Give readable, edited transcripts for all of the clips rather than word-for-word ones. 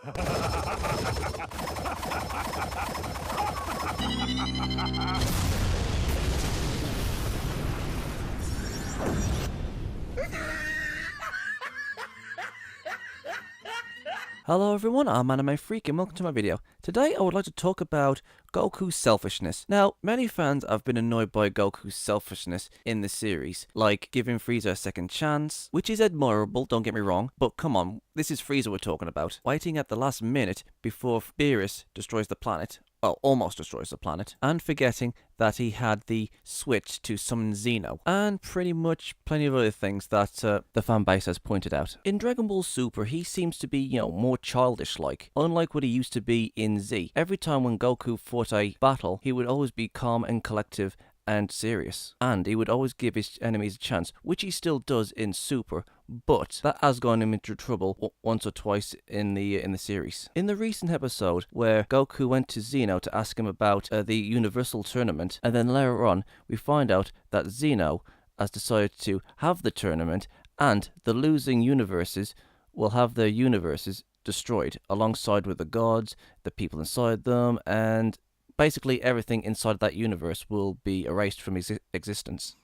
Hello everyone, I'm Anime Freak and welcome to my video. Today I would like to talk about Goku's selfishness. Now, many fans have been annoyed by Goku's selfishness in the series, like giving Frieza a second chance, which is admirable, don't get me wrong, but come on, this is Frieza we're talking about. Waiting at the last minute before Beerus destroys the planet. Well, almost destroys the planet, and forgetting that he had the switch to summon Xeno, and pretty much plenty of other things that the fan base has pointed out. In Dragon Ball Super, he seems to be, more childish-like, unlike what he used to be in Z. Every time when Goku fought a battle, he would always be calm and collective and serious, and he would always give his enemies a chance, which he still does in Super, but that has gotten him into trouble once or twice in the series. In the recent episode where Goku went to Xeno to ask him about the Universal Tournament, and then later on we find out that Xeno has decided to have the tournament, and the losing universes will have their universes destroyed, alongside with the gods, the people inside them, and basically everything inside that universe will be erased from existence.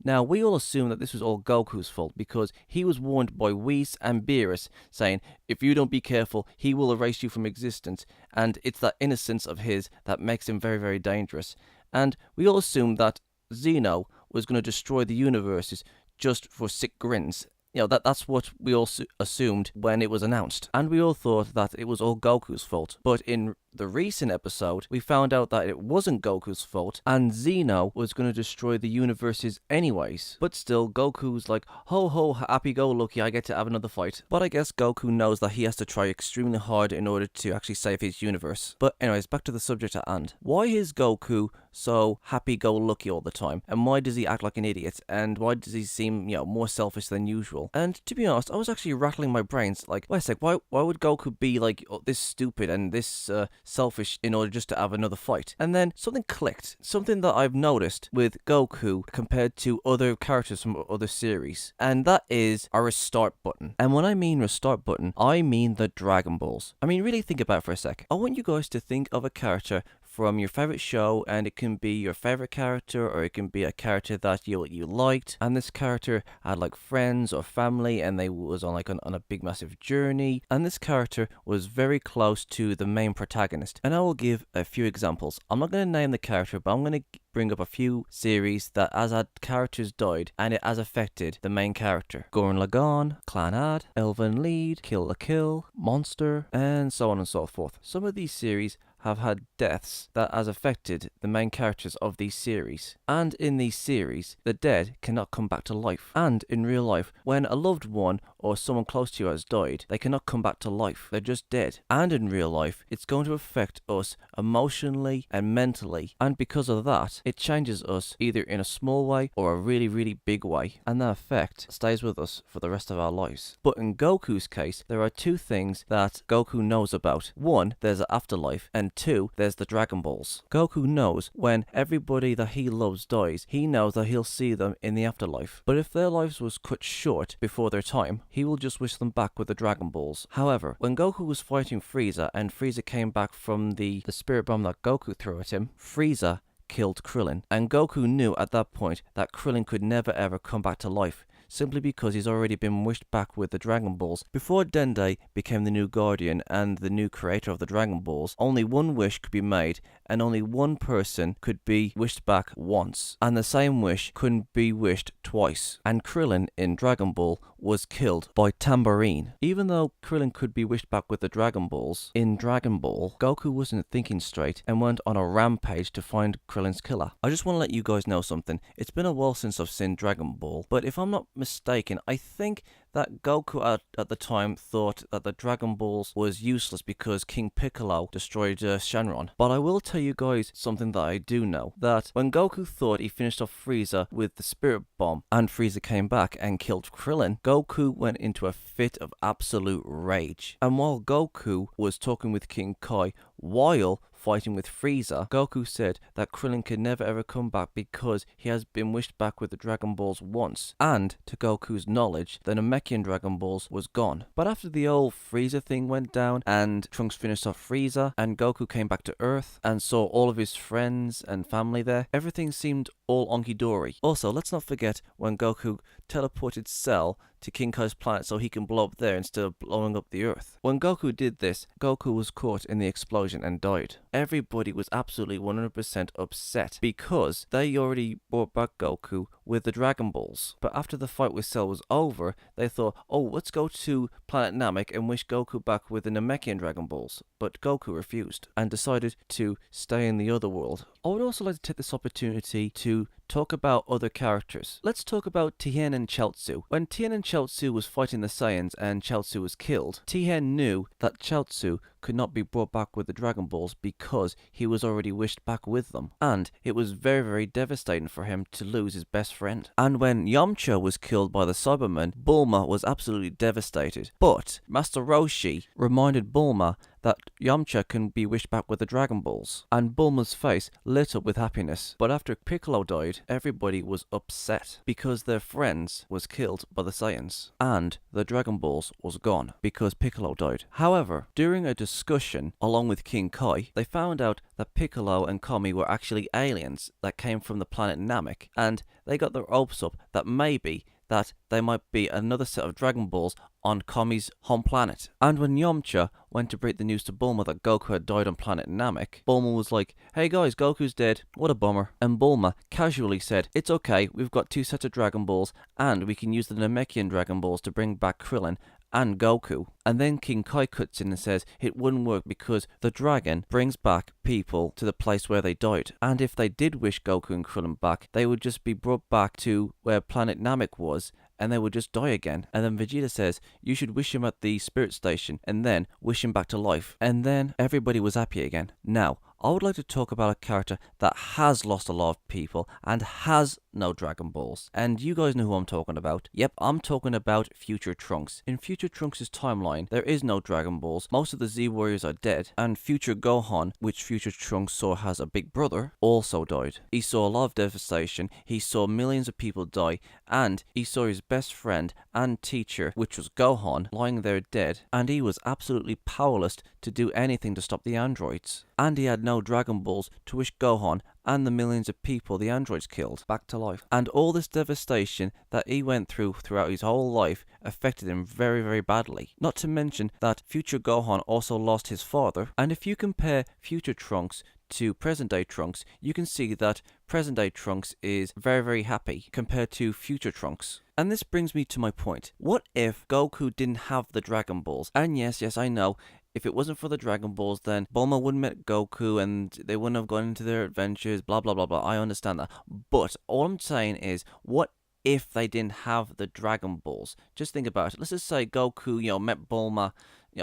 Now, we all assume that this was all Goku's fault because he was warned by Whis and Beerus saying, if you don't be careful, he will erase you from existence, and it's that innocence of his that makes him very, very dangerous. And we all assumed that Xeno was going to destroy the universes just for sick grins. That's what we all assumed when it was announced. And we all thought that it was all Goku's fault. But in the recent episode, we found out that it wasn't Goku's fault, and Xeno was going to destroy the universes anyways. But still, Goku's like, ho ho, happy-go-lucky, I get to have another fight. But I guess Goku knows that he has to try extremely hard in order to actually save his universe. But anyways, back to the subject at hand. Why is Goku so happy-go-lucky all the time? And why does he act like an idiot? And why does he seem, more selfish than usual? And to be honest, I was actually rattling my brains, like, wait a sec, why would Goku be like this stupid and this selfish in order just to have another fight? And then something clicked, something that I've noticed with Goku compared to other characters from other series, and that is a restart button. And when I mean restart button, I mean the Dragon Balls. I mean, really think about it for a sec. I want you guys to think of a character from your favorite show, and it can be your favorite character, or it can be a character that you liked, and this character had like friends or family, and they was on a big massive journey, and this character was very close to the main protagonist. And I will give a few examples. I'm not going to name the character, but I'm going to bring up a few series that has had characters died, and it has affected the main character. Gurren Lagann, Clannad, Elven Lied, Kill la Kill, Monster, and so on and so forth. Some of these series have had deaths that has affected the main characters of these series. And in these series, the dead cannot come back to life. And in real life, when a loved one or someone close to you has died, they cannot come back to life. They're just dead. And in real life, it's going to affect us emotionally and mentally. And because of that, it changes us either in a small way or a really, really big way. And that effect stays with us for the rest of our lives. But in Goku's case, there are two things that Goku knows about. One, there's an afterlife, and two, there's the Dragon Balls. Goku knows when everybody that he loves dies, he knows that he'll see them in the afterlife. But if their lives was cut short before their time, he will just wish them back with the Dragon Balls. However, when Goku was fighting Frieza and Frieza came back from the spirit bomb that Goku threw at him, Frieza killed Krillin. And Goku knew at that point that Krillin could never ever come back to life, simply because he's already been wished back with the Dragon Balls. Before Dende became the new Guardian and the new creator of the Dragon Balls, only one wish could be made, and only one person could be wished back once, and the same wish couldn't be wished twice. And Krillin in Dragon Ball was killed by Tambourine. Even though Krillin could be wished back with the Dragon Balls, in Dragon Ball, Goku wasn't thinking straight and went on a rampage to find Krillin's killer. I just want to let you guys know something. It's been a while since I've seen Dragon Ball, but if I'm not mistaken, I think that Goku at the time thought that the Dragon Balls was useless because King Piccolo destroyed Shenron. But I will tell you guys something that I do know, that when Goku thought he finished off Frieza with the Spirit Bomb and Frieza came back and killed Krillin, Goku went into a fit of absolute rage. And while Goku was talking with King Kai while fighting with Frieza, Goku said that Krillin could never ever come back because he has been wished back with the Dragon Balls once, and to Goku's knowledge, the Namekian Dragon Balls was gone. But after the old Frieza thing went down, and Trunks finished off Frieza, and Goku came back to Earth, and saw all of his friends and family there, everything seemed all onky-dory. Also, let's not forget when Goku teleported Cell to King Kai's planet so he can blow up there instead of blowing up the Earth. When Goku did this, Goku was caught in the explosion and died. Everybody was absolutely 100% upset because they already brought back Goku with the Dragon Balls. But after the fight with Cell was over, they thought, oh, let's go to planet Namek and wish Goku back with the Namekian Dragon Balls. But Goku refused and decided to stay in the other world. I would also like to take this opportunity to talk about other characters. Let's talk about Tien and Chiaotzu. When Tien and Chiaotzu was fighting the Saiyans and Chiaotzu was killed, Tien knew that Chiaotzu could not be brought back with the Dragon Balls because he was already wished back with them. And it was very, very devastating for him to lose his best friend. And when Yamcha was killed by the Cybermen, Bulma was absolutely devastated. But Master Roshi reminded Bulma that Yamcha can be wished back with the Dragon Balls. And Bulma's face lit up with happiness. But after Piccolo died, everybody was upset because their friends was killed by the Saiyans. And the Dragon Balls was gone because Piccolo died. However, during a discussion along with King Kai, they found out that Piccolo and Kami were actually aliens that came from the planet Namek. And they got their hopes up that maybe that there might be another set of Dragon Balls on Kami's home planet. And when Yamcha went to break the news to Bulma that Goku had died on planet Namek, Bulma was like, hey guys, Goku's dead, what a bummer. And Bulma casually said, it's okay, we've got 2 sets of Dragon Balls, and we can use the Namekian Dragon Balls to bring back Krillin and Goku. And then King Kai cuts in and says it wouldn't work because the dragon brings back people to the place where they died. And if they did wish Goku and Krillin back, they would just be brought back to where planet Namek was, and they would just die again. And then Vegeta says, you should wish him at the spirit station, and then wish him back to life. And then everybody was happy again. Now, I would like to talk about a character that has lost a lot of people and has no Dragon Balls. And you guys know who I'm talking about. Yep, I'm talking about Future Trunks. In Future Trunks' timeline, there is no Dragon Balls. Most of the Z Warriors are dead. And Future Gohan, which Future Trunks saw has a big brother, also died. He saw a lot of devastation. He saw millions of people die. And he saw his best friend and teacher, which was Gohan, lying there dead. And he was absolutely powerless to do anything to stop the androids. And he had no Dragon Balls to wish Gohan and the millions of people the androids killed back to life. And all this devastation that he went through throughout his whole life affected him very, very badly. Not to mention that Future Gohan also lost his father. And if you compare Future Trunks to present day Trunks, you can see that present day Trunks is very, very happy compared to Future Trunks. And this brings me to my point. What if Goku didn't have the Dragon Balls? And yes, I know, if it wasn't for the Dragon Balls, then Bulma wouldn't met Goku and they wouldn't have gone into their adventures, blah, blah, blah, blah. I understand that. But all I'm saying is, what if they didn't have the Dragon Balls? Just think about it. Let's just say Goku, met Bulma,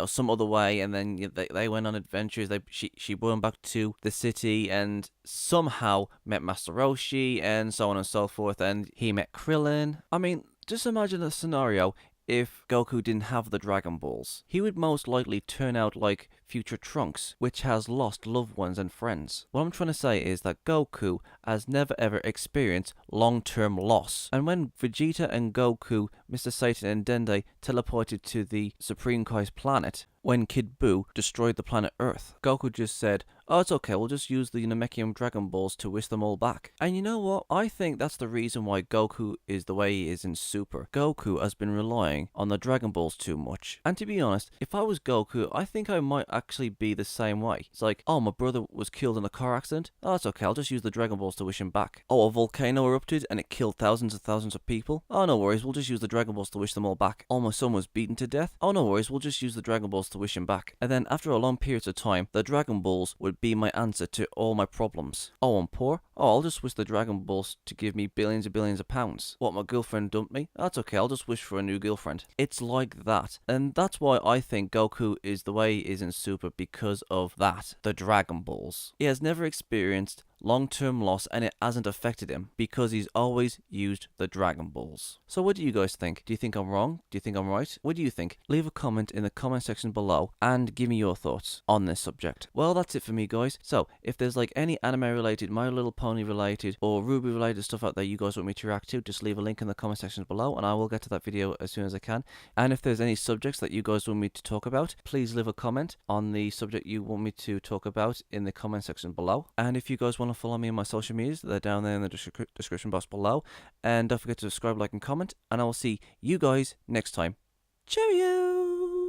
some other way, and then they went on adventures. She brought him back to the city and somehow met Master Roshi and so on and so forth, and he met Krillin. I mean, just imagine a scenario if Goku didn't have the Dragon Balls. He would most likely turn out like Future Trunks, which has lost loved ones and friends. What I'm trying to say is that Goku has never ever experienced long-term loss. And when Vegeta and Goku, Mr. Satan and Dende teleported to the Supreme Kai's planet, when Kid Buu destroyed the planet Earth, Goku just said, oh, it's okay, we'll just use the Namekian Dragon Balls to wish them all back. And you know what? I think that's the reason why Goku is the way he is in Super. Goku has been relying on the Dragon Balls too much. And to be honest, if I was Goku, I think I might actually be the same way. It's like, oh, my brother was killed in a car accident. Oh, it's okay, I'll just use the Dragon Balls to wish him back. Oh, a volcano erupted and it killed thousands and thousands of people. Oh, no worries, we'll just use the Dragon Balls to wish them all back. Oh, my son was beaten to death. Oh, no worries, we'll just use the Dragon Balls to wish him back. And then after a long period of time, the Dragon Balls would be my answer to all my problems. Oh, I'm poor? Oh, I'll just wish the Dragon Balls to give me billions and billions of pounds. What, my girlfriend dumped me? That's okay, I'll just wish for a new girlfriend. It's like that. And that's why I think Goku is the way he is in Super, because of that. The Dragon Balls. He has never experienced long-term loss and it hasn't affected him because he's always used the Dragon Balls. So what do you guys think? Do you think I'm wrong? Do you think I'm right? What do you think? Leave a comment in the comment section below and give me your thoughts on this subject. Well, that's it for me, guys. So if there's like any anime related, My Little Pony related, or Ruby related stuff out there you guys want me to react to, just leave a link in the comment section below and I will get to that video as soon as I can. And if there's any subjects that you guys want me to talk about, please leave a comment on the subject you want me to talk about in the comment section below. And if you guys want to follow me on my social medias, they're down there in the description box below. And don't forget to subscribe, like, and comment. And I will see you guys next time. Cheerio!